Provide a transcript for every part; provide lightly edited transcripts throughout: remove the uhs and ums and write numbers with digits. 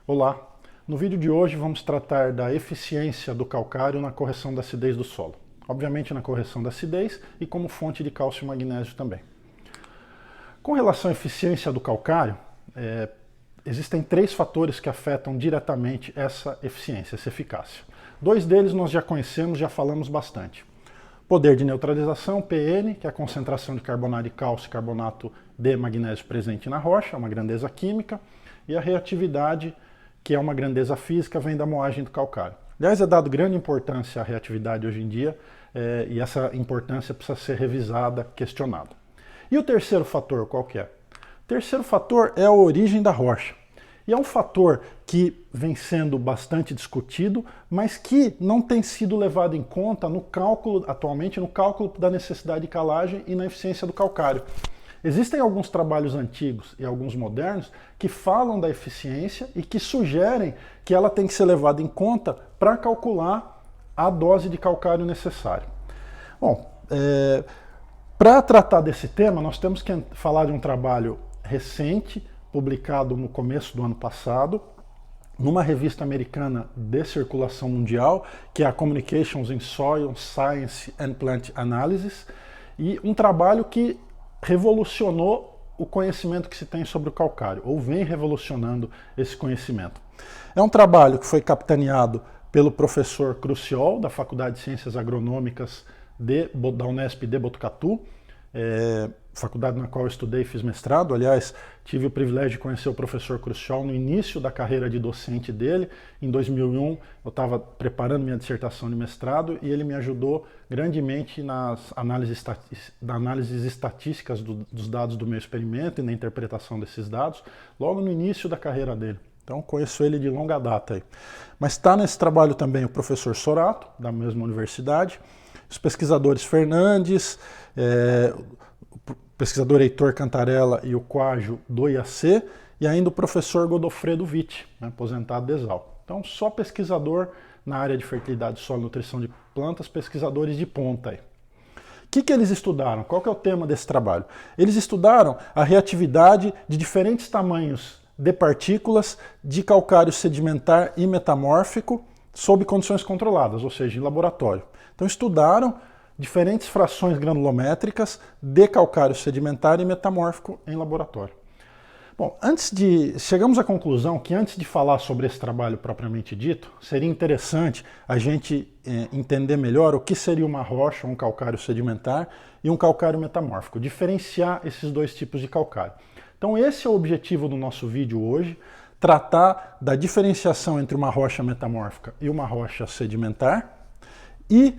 Olá! No vídeo de hoje vamos tratar da eficiência do calcário na correção da acidez do solo. Obviamente na correção da acidez e como fonte de cálcio e magnésio também. Com relação à eficiência do calcário, existem três fatores que afetam diretamente essa eficiência, essa eficácia. Dois deles nós já conhecemos, já falamos bastante. Poder de neutralização, PN, que é a concentração de carbonato de cálcio e carbonato de magnésio presente na rocha, uma grandeza química, e a reatividade, que é uma grandeza física, vem da moagem do calcário. Aliás, é dado grande importância à reatividade hoje em dia, e essa importância precisa ser revisada, questionada. E o terceiro fator, qual que é? O terceiro fator é a origem da rocha. E é um fator que vem sendo bastante discutido, mas que não tem sido levado em conta no cálculo, atualmente, no cálculo da necessidade de calagem e na eficiência do calcário. Existem alguns trabalhos antigos e alguns modernos que falam da eficiência e que sugerem que ela tem que ser levada em conta para calcular a dose de calcário necessária. Bom, para tratar desse tema, nós temos que falar de um trabalho recente, publicado no começo do ano passado, numa revista americana de circulação mundial, que é a Communications in Soil Science and Plant Analysis, e um trabalho que revolucionou o conhecimento que se tem sobre o calcário, ou vem revolucionando esse conhecimento. É um trabalho que foi capitaneado pelo professor Cruciol, da Faculdade de Ciências Agronômicas da Unesp de Botucatu, faculdade na qual eu estudei e fiz mestrado. Aliás, tive o privilégio de conhecer o professor Cruciol no início da carreira de docente dele. Em 2001, eu estava preparando minha dissertação de mestrado e ele me ajudou grandemente nas análises estatísticas dos dados do meu experimento e na interpretação desses dados, logo no início da carreira dele. Então, conheço ele de longa data aí. Mas está nesse trabalho também o professor Sorato, da mesma universidade, os pesquisadores Fernandes, o pesquisador Heitor Cantarella e o Quágio do IAC, e ainda o professor Godofredo Witt, aposentado da Exal. Então, só pesquisador na área de fertilidade, solo e nutrição de plantas, pesquisadores de ponta aí. O que eles estudaram? Qual que é o tema desse trabalho? Eles estudaram a reatividade de diferentes tamanhos de partículas de calcário sedimentar e metamórfico sob condições controladas, ou seja, em laboratório. Então estudaram diferentes frações granulométricas de calcário sedimentar e metamórfico em laboratório. Bom, chegamos à conclusão que antes de falar sobre esse trabalho propriamente dito, seria interessante a gente entender melhor o que seria uma rocha, um calcário sedimentar e um calcário metamórfico, diferenciar esses dois tipos de calcário. Então esse é o objetivo do nosso vídeo hoje, tratar da diferenciação entre uma rocha metamórfica e uma rocha sedimentar e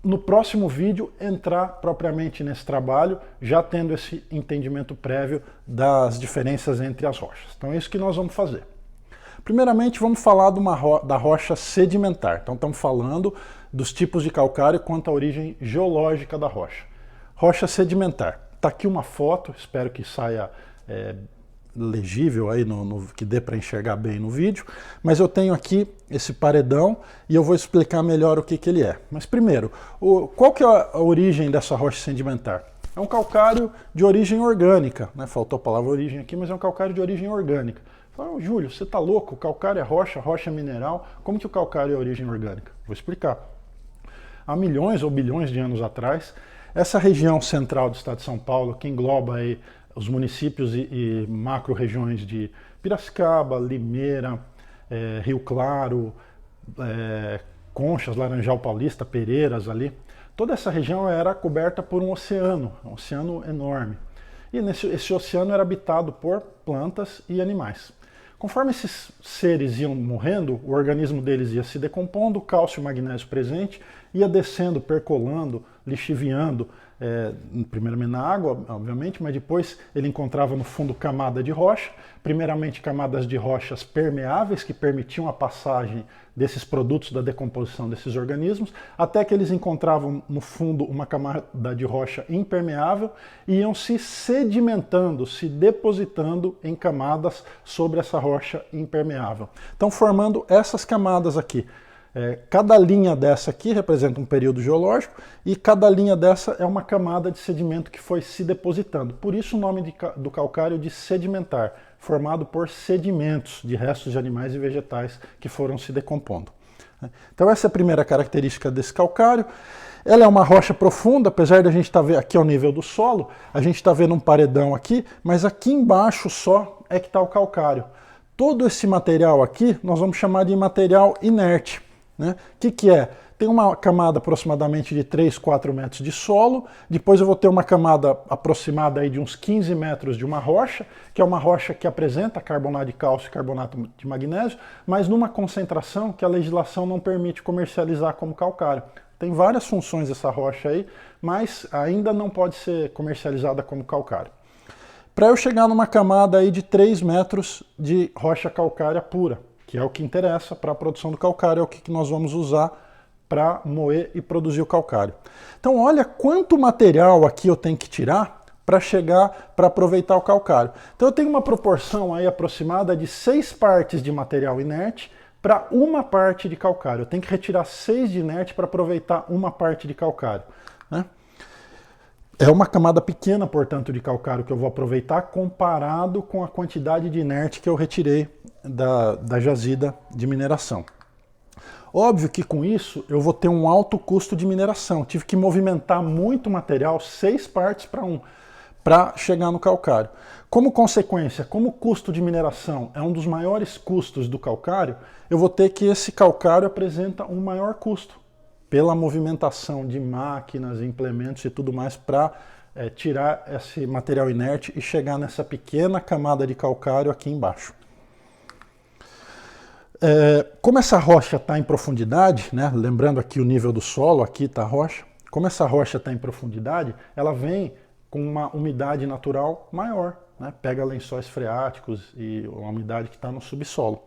no próximo vídeo entrar propriamente nesse trabalho, já tendo esse entendimento prévio das diferenças entre as rochas. Então é isso que nós vamos fazer. Primeiramente vamos falar da rocha sedimentar. Então estamos falando dos tipos de calcário quanto à origem geológica da rocha. Rocha sedimentar. Está aqui uma foto, espero que saia legível aí, que dê para enxergar bem no vídeo, mas eu tenho aqui esse paredão e eu vou explicar melhor o que ele é. Mas primeiro, qual que é a origem dessa rocha sedimentar? É um calcário de origem orgânica, né? Faltou a palavra origem aqui, mas é um calcário de origem orgânica. Fala, Júlio, você está louco? O calcário é rocha, rocha é mineral, como que o calcário é origem orgânica? Vou explicar. Há milhões ou bilhões de anos atrás, essa região central do estado de São Paulo, que engloba aí os municípios e macro-regiões de Piracicaba, Limeira, Rio Claro, Conchas, Laranjal Paulista, Pereiras ali. Toda essa região era coberta por um oceano enorme. E esse oceano era habitado por plantas e animais. Conforme esses seres iam morrendo, o organismo deles ia se decompondo, o cálcio e o magnésio presente ia descendo, percolando, lixiviando, primeiramente na água, obviamente, mas depois ele encontrava no fundo camada de rocha, primeiramente camadas de rochas permeáveis que permitiam a passagem desses produtos da decomposição desses organismos, até que eles encontravam no fundo uma camada de rocha impermeável e iam se sedimentando, se depositando em camadas sobre essa rocha impermeável. Então formando essas camadas aqui. Cada linha dessa aqui representa um período geológico e cada linha dessa é uma camada de sedimento que foi se depositando. Por isso o nome do calcário de sedimentar, formado por sedimentos de restos de animais e vegetais que foram se decompondo. Então essa é a primeira característica desse calcário. Ela é uma rocha profunda, apesar de a gente estar vendo aqui ao nível do solo, a gente está vendo um paredão aqui, mas aqui embaixo só é que está o calcário. Todo esse material aqui nós vamos chamar de material inerte. Né? O que é? Tem uma camada aproximadamente de 3, 4 metros de solo, depois eu vou ter uma camada aproximada aí de uns 15 metros de uma rocha, que é uma rocha que apresenta carbonato de cálcio e carbonato de magnésio, mas numa concentração que a legislação não permite comercializar como calcário. Tem várias funções essa rocha aí, mas ainda não pode ser comercializada como calcário. Para eu chegar numa camada aí de 3 metros de rocha calcária pura, que é o que interessa para a produção do calcário, é o que nós vamos usar para moer e produzir o calcário. Então olha quanto material aqui eu tenho que tirar para chegar, para aproveitar o calcário. Então eu tenho uma proporção aí aproximada de 6 partes de material inerte para uma parte de calcário. Eu tenho que retirar 6 de inerte para aproveitar uma parte de calcário. Né? É uma camada pequena, portanto, de calcário que eu vou aproveitar comparado com a quantidade de inerte que eu retirei da jazida de mineração. Óbvio que com isso eu vou ter um alto custo de mineração. Tive que movimentar muito material, 6 partes para 1, para chegar no calcário. Como consequência, como o custo de mineração é um dos maiores custos do calcário, eu vou ter que esse calcário apresenta um maior custo pela movimentação de máquinas, implementos e tudo mais para tirar esse material inerte e chegar nessa pequena camada de calcário aqui embaixo. Como essa rocha está em profundidade, né, lembrando aqui o nível do solo, aqui está a rocha, como essa rocha está em profundidade, ela vem com uma umidade natural maior, né, pega lençóis freáticos e uma umidade que está no subsolo.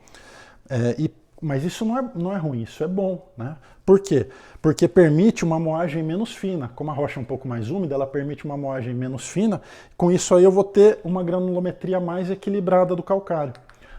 Mas isso não é ruim, isso é bom. Né? Por quê? Porque permite uma moagem menos fina. Como a rocha é um pouco mais úmida, ela permite uma moagem menos fina. Com isso aí eu vou ter uma granulometria mais equilibrada do calcário.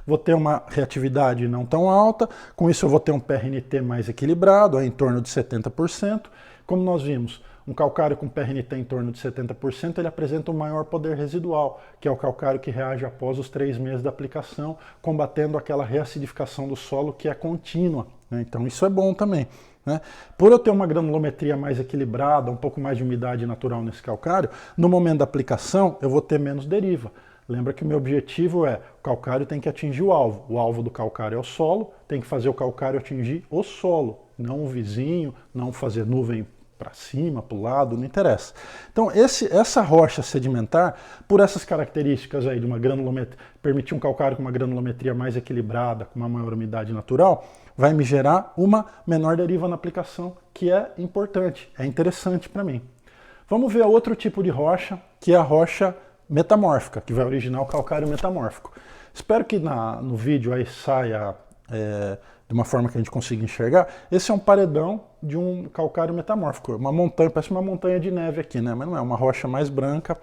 Vou ter uma reatividade não tão alta, com isso eu vou ter um PRNT mais equilibrado, em torno de 70%. Como nós vimos, um calcário com PRNT em torno de 70%, ele apresenta um maior poder residual, que é o calcário que reage após os 3 meses da aplicação, combatendo aquela reacidificação do solo que é contínua. Né? Então isso é bom também. Né? Por eu ter uma granulometria mais equilibrada, um pouco mais de umidade natural nesse calcário, no momento da aplicação eu vou ter menos deriva. Lembra que o meu objetivo é, o calcário tem que atingir o alvo. O alvo do calcário é o solo, tem que fazer o calcário atingir o solo, não o vizinho, não fazer nuvem para cima, para o lado, não interessa. Então essa rocha sedimentar, por essas características aí de uma granulometria, permitir um calcário com uma granulometria mais equilibrada, com uma maior umidade natural, vai me gerar uma menor deriva na aplicação, que é importante, é interessante para mim. Vamos ver outro tipo de rocha, que é a rocha metamórfica, que vai originar o calcário metamórfico. Espero que no vídeo aí saia de uma forma que a gente consiga enxergar. Esse é um paredão de um calcário metamórfico, uma montanha, parece uma montanha de neve aqui, né? Mas não é, uma rocha mais branca.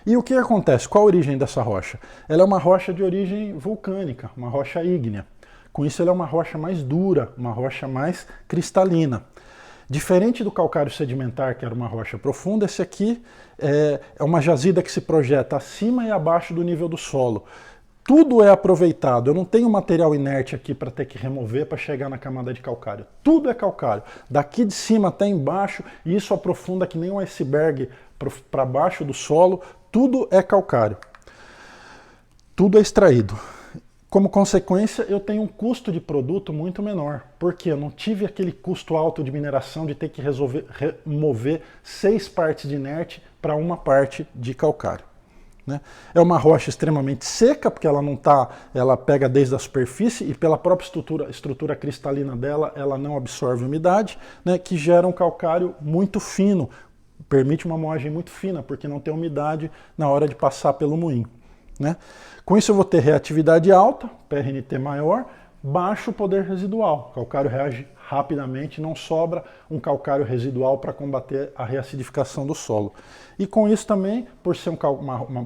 E o que acontece? Qual a origem dessa rocha? Ela é uma rocha de origem vulcânica, uma rocha ígnea. Com isso ela é uma rocha mais dura, uma rocha mais cristalina. Diferente do calcário sedimentar, que era uma rocha profunda, esse aqui é uma jazida que se projeta acima e abaixo do nível do solo. Tudo é aproveitado, eu não tenho material inerte aqui para ter que remover para chegar na camada de calcário. Tudo é calcário, daqui de cima até embaixo, e isso aprofunda que nem um iceberg para baixo do solo, tudo é calcário. Tudo é extraído. Como consequência, eu tenho um custo de produto muito menor, porque eu não tive aquele custo alto de mineração de ter que remover 6 partes de inerte para uma parte de calcário. Né? É uma rocha extremamente seca, porque ela não tá, ela pega desde a superfície e pela própria estrutura cristalina dela, ela não absorve umidade, né, que gera um calcário muito fino, permite uma moagem muito fina, porque não tem umidade na hora de passar pelo moinho. Né? Com isso eu vou ter reatividade alta, PRNT maior, baixo poder residual. O calcário reage rapidamente, não sobra um calcário residual para combater a reacidificação do solo. E com isso também, por ser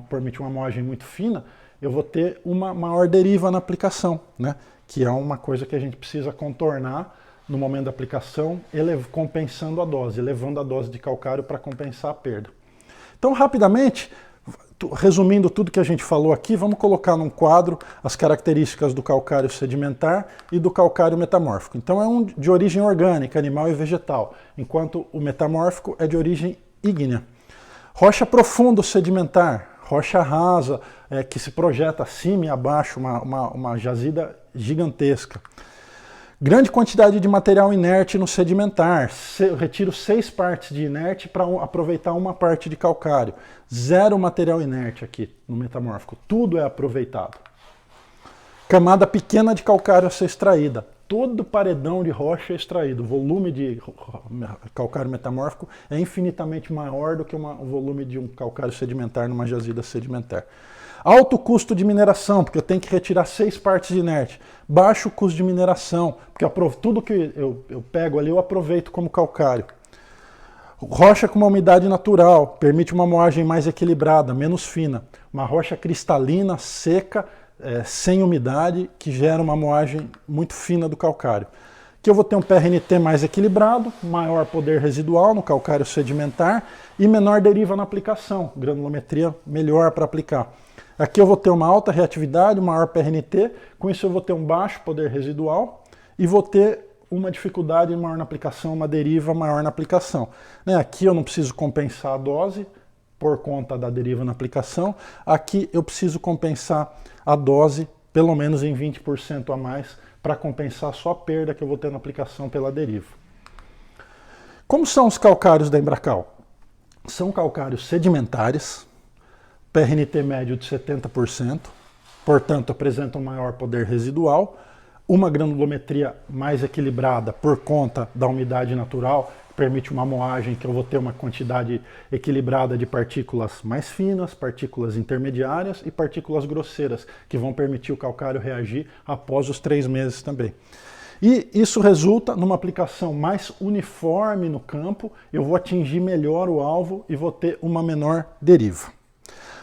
permitir uma moagem muito fina, eu vou ter uma maior deriva na aplicação, né? Que é uma coisa que a gente precisa contornar no momento da aplicação, compensando a dose, elevando a dose de calcário para compensar a perda. Então, rapidamente, resumindo tudo que a gente falou aqui, vamos colocar num quadro as características do calcário sedimentar e do calcário metamórfico. Então é um de origem orgânica, animal e vegetal, enquanto o metamórfico é de origem ígnea. Rocha profundo sedimentar, rocha rasa, que se projeta acima e abaixo, uma jazida gigantesca. Grande quantidade de material inerte no sedimentar. Eu retiro 6 partes de inerte para aproveitar uma parte de calcário. 0 material inerte aqui no metamórfico. Tudo é aproveitado. Camada pequena de calcário a ser extraída. Todo paredão de rocha é extraído. O volume de calcário metamórfico é infinitamente maior do que o volume de um calcário sedimentar numa jazida sedimentar. Alto custo de mineração, porque eu tenho que retirar 6 partes de inerte. Baixo custo de mineração, porque tudo que eu pego ali eu aproveito como calcário. Rocha com uma umidade natural, permite uma moagem mais equilibrada, menos fina. Uma rocha cristalina, seca, sem umidade, que gera uma moagem muito fina do calcário. Aqui eu vou ter um PRNT mais equilibrado, maior poder residual no calcário sedimentar e menor deriva na aplicação, granulometria melhor para aplicar. Aqui eu vou ter uma alta reatividade, maior PRNT, com isso eu vou ter um baixo poder residual e vou ter uma dificuldade maior na aplicação, uma deriva maior na aplicação. Aqui eu não preciso compensar a dose por conta da deriva na aplicação, aqui eu preciso compensar a dose pelo menos em 20% a mais para compensar só a perda que eu vou ter na aplicação pela deriva. Como são os calcários da Embracal? São calcários sedimentares, PRNT médio de 70%, portanto apresentam maior poder residual, uma granulometria mais equilibrada por conta da umidade natural, que permite uma moagem que eu vou ter uma quantidade equilibrada de partículas mais finas, partículas intermediárias e partículas grosseiras, que vão permitir o calcário reagir após os 3 meses também. E isso resulta numa aplicação mais uniforme no campo, eu vou atingir melhor o alvo e vou ter uma menor deriva.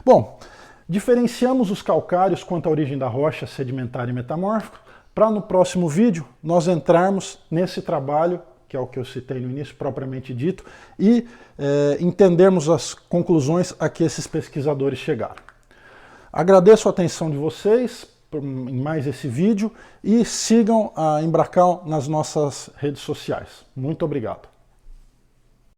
Bom, diferenciamos os calcários quanto à origem da rocha sedimentar e metamórfico, para no próximo vídeo nós entrarmos nesse trabalho, que é o que eu citei no início, propriamente dito, e entendermos as conclusões a que esses pesquisadores chegaram. Agradeço a atenção de vocês em mais esse vídeo e sigam a Embracal nas nossas redes sociais. Muito obrigado.